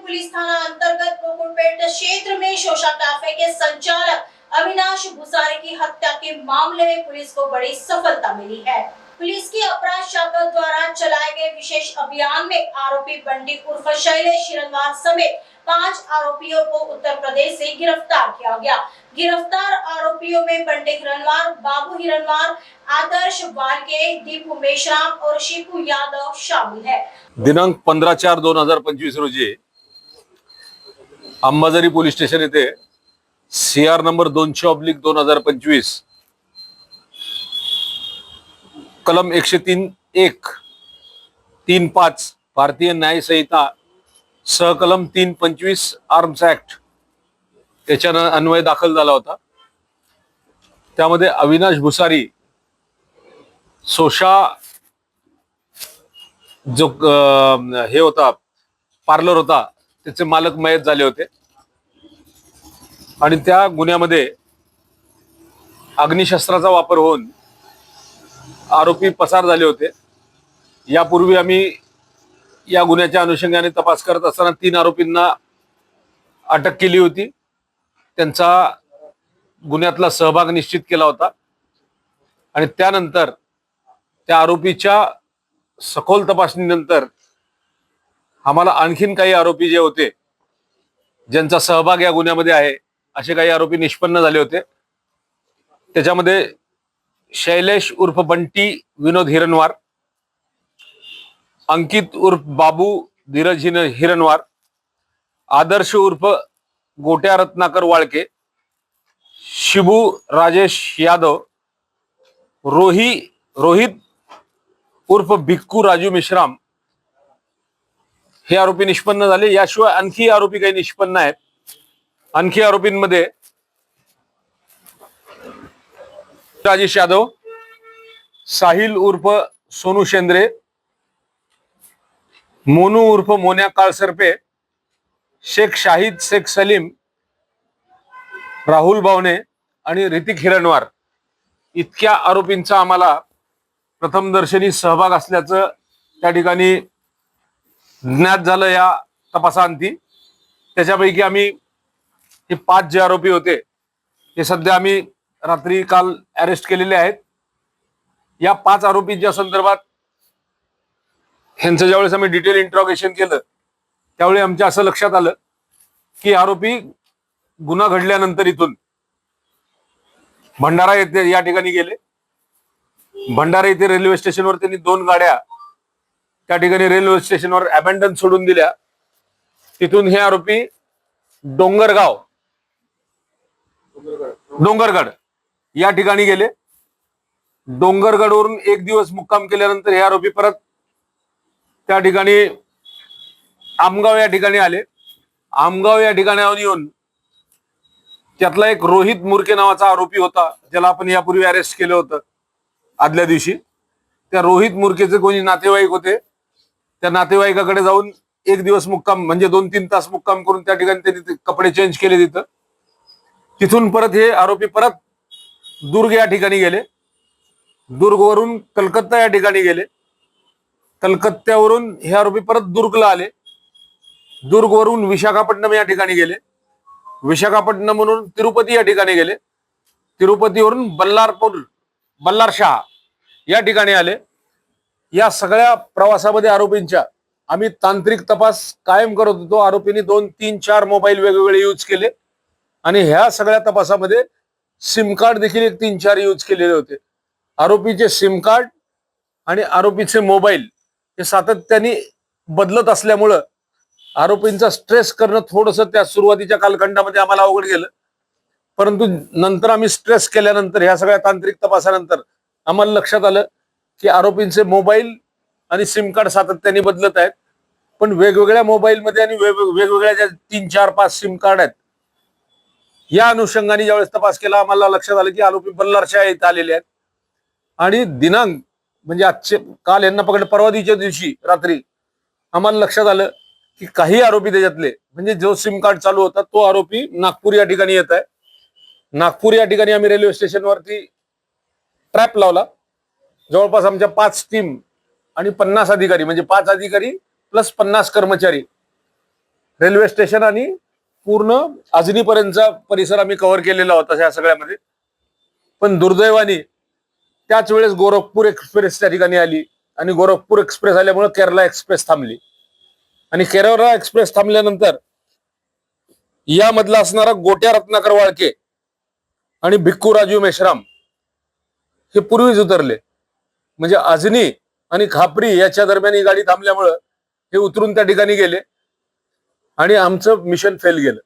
Police थाना अंतर्गत गोकुलपेट क्षेत्र में शोषा कैफे के संचालक अविनाश भुसारी की हत्या के मामले में पुलिस को बड़ी सफलता मिली है। पुलिस की अपराध शाखा द्वारा चलाए गए विशेष अभियान में आरोपी बंटी उर्फ शैलेश हिरनवार समेत 5 आरोपियों को उत्तर प्रदेश से गिरफ्तार किया गया। गिरफ्तार आरोपियों में बंटी हिरनवार, बाबू हिरनवार, आदर्श वालके, दीपू मेश्राम और शिपू यादव शामिल है। दिनांक 15/4/2025 रोजी अंबाझरी पोलीस स्टेशन येथे CR नंबर 200/2025 कलम 103(1) 3(5) भारतीय न्याय संहिता सहकलम 325 आर्म्स ऍक्ट याच्या अन्वये दाखल झाला होता। त्यामध्ये अविनाश भुसारी सोशा जो हे होता पार्लर होता त्याचे मालक मयत झाले होते आणि त्या गुन्ह्यामध्ये अग्निशस्त्राचा वापर होऊन आरोपी पसार झाले होते। यापूर्वी आम्ही या गुन्ह्याच्या अनुषंगाने तपास करत असताना 3 आरोपींना अटक केली होती। त्यांचा गुन्ह्यातला सहभाग निश्चित केला होता आणि त्यानंतर त्या आरोपीच्या सखोल तपासणीनंतर आम्हाला आणखीन काही आरोपी जे होते ज्यांचा सहभाग या गुन्ह्यामध्ये आहे असे काही आरोपी निष्पन्न झाले होते। त्याच्यामध्ये शैलेश उर्फ बंटी विनोद हिरनवार, अंकित उर्फ बाबू धीरज हिरनवार, आदर्श उर्फ गोट्या रत्नाकर वाळके, शिबू राजेश यादव, रोहित उर्फ भिक्कू राजू मेश्राम हे आरोपी निष्पन्न झाले। याशिवाय आणखी आरोपी काही निष्पन्न आहेत। आणखी आरोपींमध्ये राजेश यादव, साहिल उर्फ सोनू शेंद्रे, मोनू उर्फ मोन्या काळसरपे, शेख शाहिद शेख सलीम, राहुल बावणे आणि ऋतिक हिरनवार इतक्या आरोपींचा आम्हाला प्रथमदर्शनी सहभाग असल्याचं त्या ठिकाणी ज्ञात झालं या तपासांती। त्याच्यापैकी आम्ही हे 5 जे आरोपी होते हे सध्या आम्ही रात्री काल अरेस्ट केलेले आहेत। या 5 आरोपींच्या संदर्भात ह्यांचं ज्यावेळेस आम्ही डिटेल इंट्रोगेशन केलं त्यावेळी आमच्या असं लक्षात आलं की आरोपी गुन्हा घडल्यानंतर इथून भंडारा येथे या ठिकाणी गेले। भंडारा येथे रेल्वे स्टेशनवर त्यांनी 2 गाड्या त्या ठिकाणी रेल्वे स्टेशनवर अबॅन्डन सोडून दिल्या। तिथून हे आरोपी डोंगरगड या ठिकाणी गेले। डोंगरगडवरून 1 दिवस मुक्काम केल्यानंतर हे आरोपी परत त्या ठिकाणी आमगाव या ठिकाणी आले। आमगाव या ठिकाणी येऊन त्यातला एक रोहित मुरके नावाचा आरोपी होता ज्याला आपण यापूर्वी अरेस्ट केलं होतं आदल्या दिवशी। त्या रोहित मुरकेचे कोणी नातेवाईक होते, त्या नातेवाईकाकडे जाऊन 1 दिवस मुक्काम म्हणजे 2-3 तास मुक्काम करून त्या ठिकाणी त्यांनी कपडे चेंज केले तिथं। तिथून परत हे आरोपी परत दुर्ग या ठिकाणी गेले। दुर्गवरून कलकत्ता या ठिकाणी गेले। कलकत्त्यावरून हे आरोपी परत दुर्गला आले। दुर्गवरून विशाखापट्टणम या ठिकाणी गेले। विशाखापट्टणम म्हणून तिरुपती या ठिकाणी गेले। तिरुपतीवरून बल्लारशाह या ठिकाणी आले। या सगळ्या प्रवासामध्ये आरोपींच्या आम्ही तांत्रिक तपास कायम करत होतो। आरोपींनी 2, 3, 4 मोबाईल वेगवेगळे यूज केले आणि ह्या सगळ्या तपासामध्ये सिम कार्ड देखील 1, 3, 4 यूज केलेले होते। आरोपीचे सिम कार्ड आणि आरोपीचे मोबाईल हे सातत्याने बदलत असल्यामुळं आरोपींचा स्ट्रेस करणं थोडंसं त्या सुरुवातीच्या कालखंडामध्ये आम्हाला अवघड गेलं। परंतु नंतर आम्ही स्ट्रेस केल्यानंतर ह्या सगळ्या तांत्रिक तपासानंतर आम्हाला लक्षात आलं की आरोपींचे मोबाईल आणि सिम कार्ड सातत्याने बदलत आहेत। पण वेगवेगळ्या मोबाईलमध्ये आणि वेगवेगळ्या ज्या 3, 4, 5 सिम कार्ड आहेत या अनुषंगाने ज्यावेळेस तपास केला आम्हाला लक्षात आलं की आरोपी बल्लारशाह येथे आलेले आहेत। आणि दिनांक म्हणजे काल यांना परवादीच्या दिवशी रात्री आम्हाला लक्षात आलं की काही आरोपी त्याच्यातले म्हणजे जो सिम कार्ड चालू होता तो आरोपी नागपूर या ठिकाणी येत आहे। नागपूर या ठिकाणी आम्ही रेल्वे स्टेशनवरती ट्रॅप लावला। जवळपास आमच्या 5 टीम आणि 50 अधिकारी म्हणजे 5 अधिकारी प्लस 50 कर्मचारी रेल्वे स्टेशन आणि पूर्ण अजनीपर्यंतचा परिसर आम्ही कव्हर केलेला होता या सगळ्यामध्ये. पण दुर्दैवाने त्याच वेळेस गोरखपूर एक्सप्रेस त्या ठिकाणी आली आणि गोरखपूर एक्सप्रेस आल्यामुळे केरला एक्सप्रेस थांबली. आणि केरला एक्सप्रेस थांबल्यानंतर यामधला असणारा गोट्या रत्नाकर वाळके आणि भिक्खू राजू मेश्राम हे पूर्वीच उतरले. म्हणजे अजनी आणि खापरी याच्या दरम्यान ही गाडी थांबल्यामुळं हे उतरून त्या ठिकाणी गेले आणि आमचं मिशन फेल गेलं.